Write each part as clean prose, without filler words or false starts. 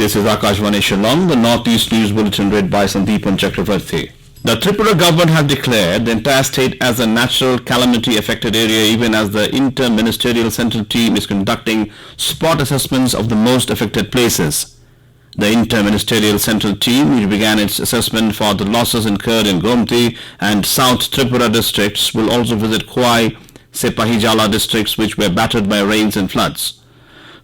This is Akashvani Shillong, the Northeast News Bulletin read by Sandeepan Chakravarti. The Tripura government has declared the entire state as a natural calamity affected area, even as the inter-ministerial central team is conducting spot assessments of the most affected places. The inter-ministerial central team, which began its assessment for the losses incurred in Gomti and South Tripura districts, will also visit Khwai, Sepahijala districts, which were battered by rains and floods.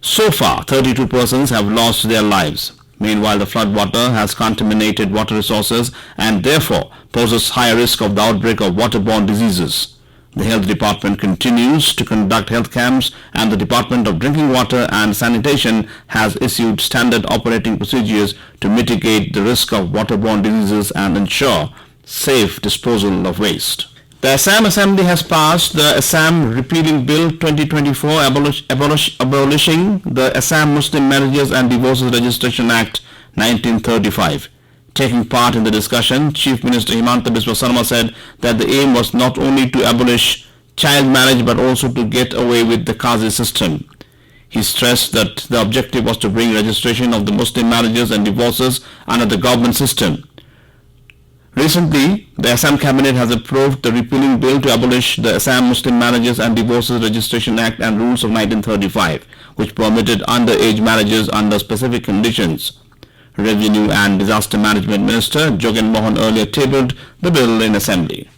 So far, 32 persons have lost their lives. Meanwhile, the flood water has contaminated water resources and therefore poses high risk of the outbreak of waterborne diseases. The Health Department continues to conduct health camps, and the Department of Drinking Water and Sanitation has issued standard operating procedures to mitigate the risk of waterborne diseases and ensure safe disposal of waste. The Assam Assembly has passed the Assam Repealing Bill 2024 abolishing the Assam Muslim Marriages and Divorces Registration Act 1935. Taking part in the discussion, Chief Minister Himanta Biswa Sarma said that the aim was not only to abolish child marriage but also to get away with the Qazi system. He stressed that the objective was to bring registration of the Muslim marriages and divorces under the government system. Recently, the Assam Cabinet has approved the repealing bill to abolish the Assam Muslim Marriages and Divorces Registration Act and rules of 1935, which permitted underage marriages under specific conditions. Revenue and Disaster Management Minister Jogen Mohan earlier tabled the bill in Assembly.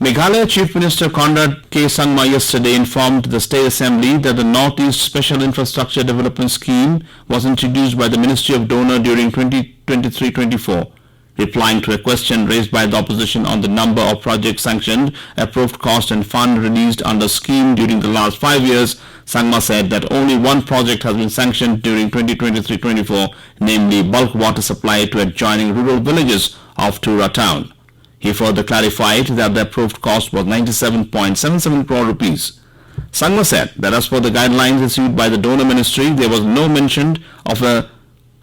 Meghalaya Chief Minister Conrad K. Sangma yesterday informed the State Assembly that the Northeast Special Infrastructure Development Scheme was introduced by the Ministry of Donor during 2023-24. Replying to a question raised by the opposition on the number of projects sanctioned, approved cost and fund released under scheme during the last 5 years, Sangma said that only one project has been sanctioned during 2023-24, namely bulk water supply to adjoining rural villages of Tura town. He further clarified that the approved cost was 97.77 crore rupees. Sangma said that as per the guidelines issued by the donor ministry, there was no mention of a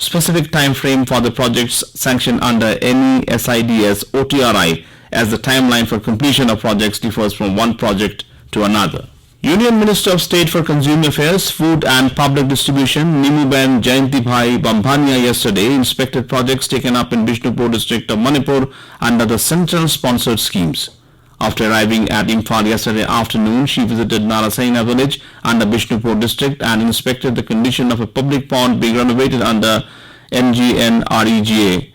specific time frame for the projects sanctioned under any SIDS OTRI, as the timeline for completion of projects differs from one project to another. Union Minister of State for Consumer Affairs, Food and Public Distribution Nimuben Jayantibhai Bambhania yesterday inspected projects taken up in Bishnupur district of Manipur under the central sponsored schemes. After arriving at Imphal yesterday afternoon, she visited Narasaina village under Bishnupur district and inspected the condition of a public pond being renovated under NGNREGA.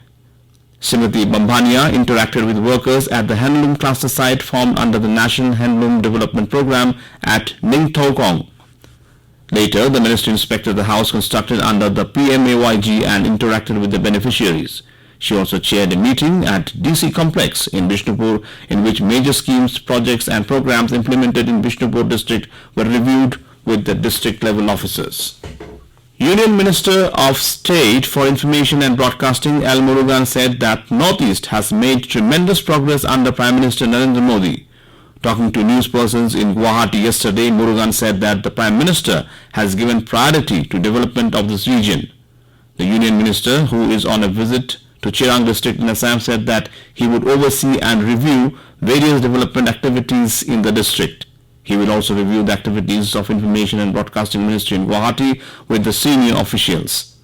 Srimati Bambhania interacted with workers at the handloom cluster site formed under the National Handloom Development Program at Ningthokong. Later, the minister inspected the house constructed under the PMAYG and interacted with the beneficiaries. She also chaired a meeting at DC Complex in Bishnupur, in which major schemes, projects and programs implemented in Bishnupur district were reviewed with the district level officers. Union Minister of State for Information and Broadcasting Al Murugan said that Northeast has made tremendous progress under Prime Minister Narendra Modi. Talking to newspersons in Guwahati yesterday, Murugan said that the Prime Minister has given priority to development of this region. The Union Minister, who is on a visit to Chirang district in Assam, said that he would oversee and review various development activities in the district. He will also review the activities of Information and Broadcasting Ministry in Guwahati with the senior officials.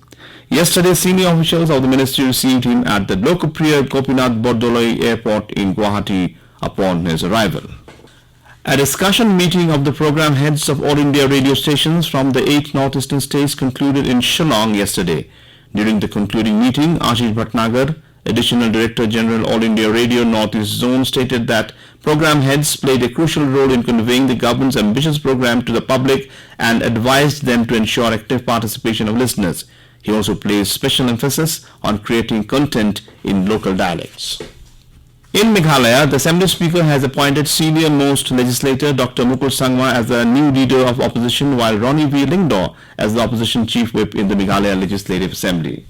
Yesterday, senior officials of the ministry received him at the Lokapriya Gopinath Bordoloi Airport in Guwahati upon his arrival. A discussion meeting of the program heads of All India radio stations from the 8 northeastern states concluded in Shillong yesterday. During the concluding meeting, Ashish Bhatnagar, Additional Director General All India Radio Northeast Zone, stated that program heads played a crucial role in conveying the government's ambitious program to the public and advised them to ensure active participation of listeners. He also placed special emphasis on creating content in local dialects. In Meghalaya, the Assembly Speaker has appointed senior-most legislator Dr. Mukul Sangma as the new leader of opposition, while Ronnie V. Lingdo as the opposition chief whip in the Meghalaya Legislative Assembly.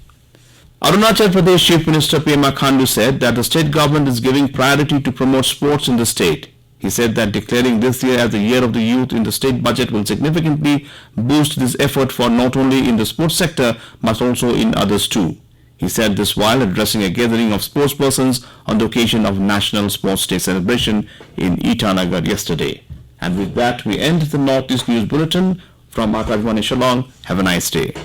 Arunachal Pradesh Chief Minister Pema Khandu said that the state government is giving priority to promote sports in the state. He said that declaring this year as the Year of the Youth in the state budget will significantly boost this effort for not only in the sports sector but also in others too. He said this while addressing a gathering of sportspersons on the occasion of National Sports Day celebration in Itanagar yesterday. And with that, we end the Northeast News Bulletin from Akashvani Shillong. Have a nice day.